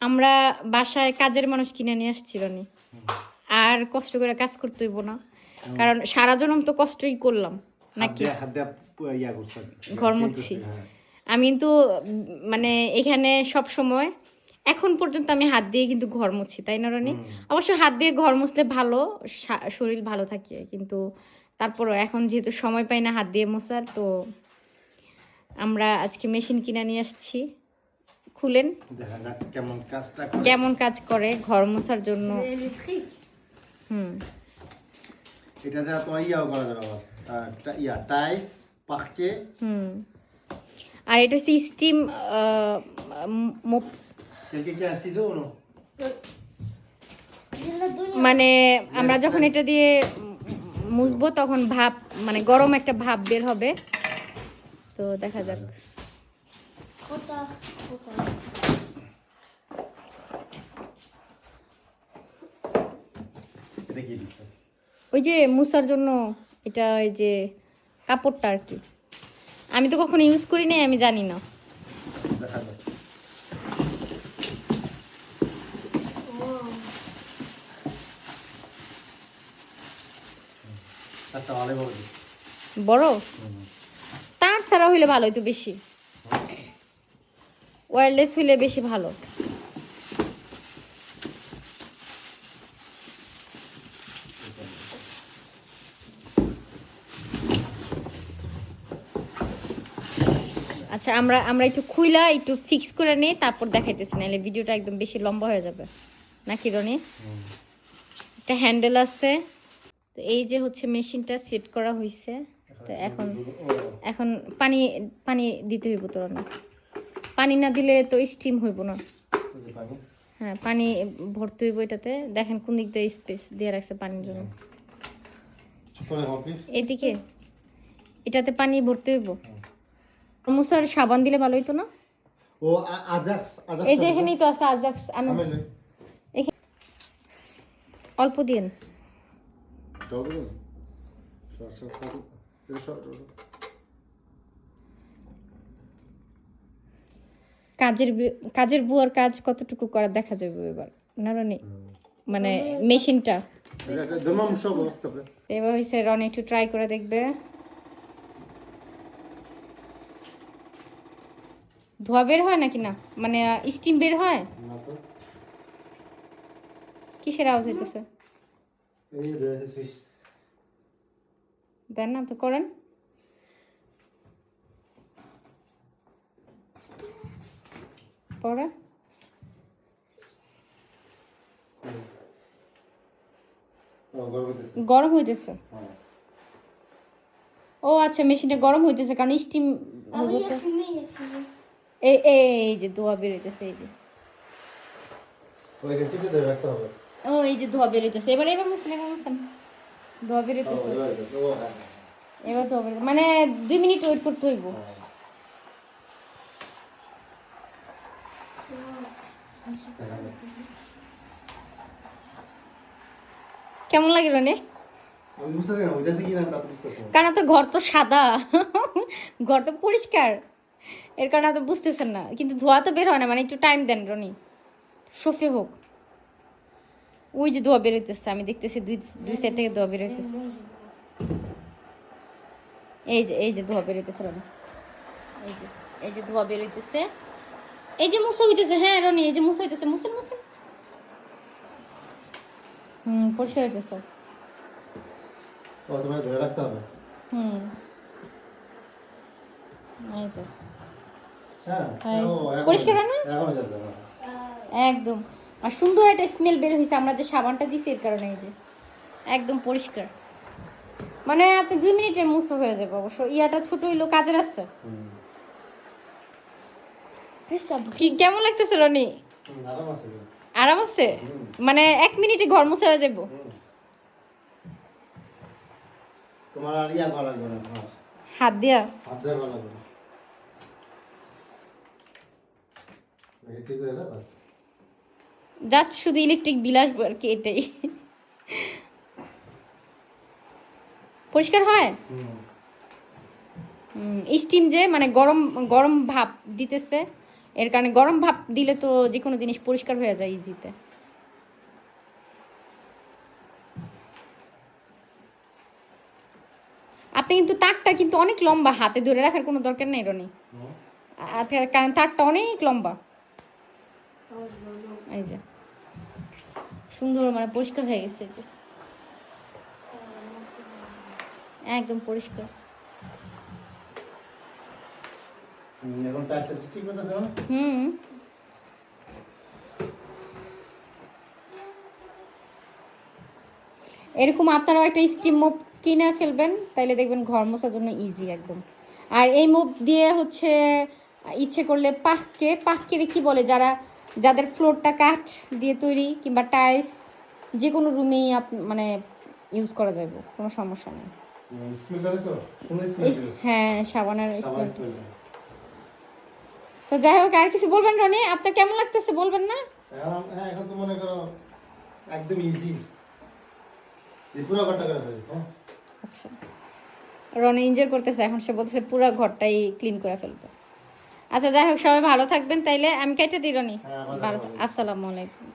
আমরা বাসায় কাজের মানুষ কিনে নিয়ে আসছিল নি, আর কষ্ট করে কাজ করতে হইব না, কারণ সারা জনম তো কষ্টই করলাম নাকি, ঘর মুছছি। আমি কিন্তু মানে এখানে সব সময় এখন পর্যন্ত আমি হাত দিয়ে কিন্তু ঘর মুছি, তাই না রনি? অবশ্য হাত দিয়ে ঘর মুছলে ভালো, শরীর ভালো থাকে, কিন্তু তারপরও এখন যেহেতু সময় পাই না হাত দিয়ে মোছার, তো আমরা আজকে মেশিন কিনে নিয়ে আসছি। খুলেন, দেখা যাক কেমন কাজ করে ঘর মোছার জন্য। এটা দিয়ে তো ইয়াও করা যাবে আবার, টাইলস পাখকে। আর এটা হচ্ছে স্টিম মানে আমরা যখন এটা দিয়ে মুছবো তখন ভাপ, মানে গরম একটা ভাপ বের হবে, তো দেখা যাক। ওই যে মুছার জন্য এটা, ওই যে কাপড়টা আর কি, আমি তো কখনো ইউজ করি নাই, আমি জানি না। বড় তার ছাড়া হইলে ভালো হইতো, বেশি ওয়্যারলেস হইলে বেশি ভালো। আচ্ছা, আমরা একটু খুইলা একটু ফিক্স করে নিই, তারপর দেখাইতেছি, নাহলে ভিডিওটা একদম বেশি লম্বা হয়ে যাবে নাকি রনি? একটা হ্যান্ডেল আছে, তো এই যে হচ্ছে মেশিনটা সেট করা হয়েছে, তো এখন পানি দিতে হইব তো রনি, পানি না দিলে তো স্টিম হইব না। হ্যাঁ, পানি ভরতে হইব এটাতে, দেখেন কোন দিক দিয়ে স্পেস দিয়ে রাখছে পানির জন্য, এদিকে এটাতে পানি ভরতে হইব। মুসার সাবান দিলে ভালো হইতো না? ও আজাক্স এই যে এখানেই তো আছে আজাক্স, অল্প দিন। কাজের বুয়ার কাজ কতটুকু করা দেখা যাবে এবার না রনি, মানে মেশিনটা এবার হয়েছে। রনি একটু ট্রাই করে দেখবে, ধোয়া বের হয় নাকি না, মানে স্টিম বের হয়? কিসের আওয়াজ হইতেছে? দেন না তো, করেন। পরে গরম হইতেছে। ও আচ্ছা, মেশিনটা গরম হইতেছে কারণ স্টিম এই যে ধোয়া বের হইতেছে, এই যে ও এই যে ধোয়া বের হইতেছে। এবার মুছেন, ধোয়া বের হইতেছে, এবার ধোয়া বের, মানে 2 মিনিট ওয়েট করতে হইব। কেমন লাগে রনি? কারণ তো ঘর তো সাদা, ঘর তো পরিষ্কার, এর কারণে তো বুঝতেছেন না, কিন্তু ধোয়া তো বের হয় না, মানে একটু টাইম দেন রনি, সফে হোক। ওই যে ধোয়া বের হইতেছে, আমি দেখতেছি দুই সাইড থেকে ধোয়া বের হইতেছে, এই যে ধোয়া বের হইতেছে রনি, এই যে ধোয়া বের হইতেছে, এই যে মুছা হইতেছে। হ্যাঁ রনি, এই যে মুছা হইতেছে, মুছেন। পরিষ্কার হইতেছে। ধরে রাখতে হবে। এই তো হ্যাঁ, পরিষ্কার না একদম, আর সুন্দর একটা স্মেল বের হয়েছে আমরা যে সাবানটা দিছি এর কারণে। এই যে একদম পরিষ্কার, মানে আপনি 2 মিনিটে মুছা হয়ে যাবে। অবশ্য ইয়াটা ছোট হইলো, কাজের আসছে। কেমন লাগতেছে রনি? আরাম আছে, মানে 1 মিনিটে ঘর মুছা হয়ে যাবো। তোমার আর ইয়া করা লাগবে না, হাত দিয়া করা লাগবে না, ঠিক আছে বাস। জাস্ট শুধু ইলেকট্রিক বিল আসবে আর কি, এটাই। পরিষ্কার হয়। স্টিম যে মানে গরম ভাপ দিতেছে, এর কারণে গরম ভাপ দিলে তো যে কোনো জিনিস পরিষ্কার হয়ে যায় ইজিতে। আপনি কিন্তু তারটা কিন্তু অনেক লম্বা, হাতে ধরে রাখার কোনো দরকার নেই রনি, কারণ তারটা অনেক লম্বা। এই যে সুন্দর মানে পরিষ্কার হয়ে গেছে, যে একদম পরিষ্কার। এখন টাচটা ঠিক মতো আছে না? হুম। এরকম আপনারাও একটা স্টিম মোপ কিনে ফেলবেন, তাইলে দেখবেন ঘর মোছার জন্য ইজি একদম। আর এই মোপ দিয়ে হচ্ছে ইচ্ছে করলে পাহকে কি বলে, যাদের ফ্লোরটা কাঠ দিয়ে তৈরি কিংবা টাইলস, যে কোনো রুমেই মানে ইউজ করা যাবে, কোনো সমস্যা নেই। স্মেলটা দেখছো? কোন স্মেল? হ্যাঁ, সাবানের সাবান স্মেল। স্মেলটা। তো যাই হোক, আর কিছু বলবেন রনি? আপনার কেমন লাগতেছে বলবেন না? হ্যাঁ, এখন তো মনে করো একদম ইজি। এই পুরো ঘরটা করে ফেলি, হ্যাঁ? আচ্ছা, রনি এনজয় করতেছে, এখন সে বলতেছে পুরো ঘরটাই ক্লিন করে ফেলবে। আচ্ছা যাই হোক, সবাই ভালো থাকবেন তাইলে, আমি কেটে দিই রনি। হ্যাঁ, আমাদের ভালো, ভালো। আসসালামু আলাইকুম।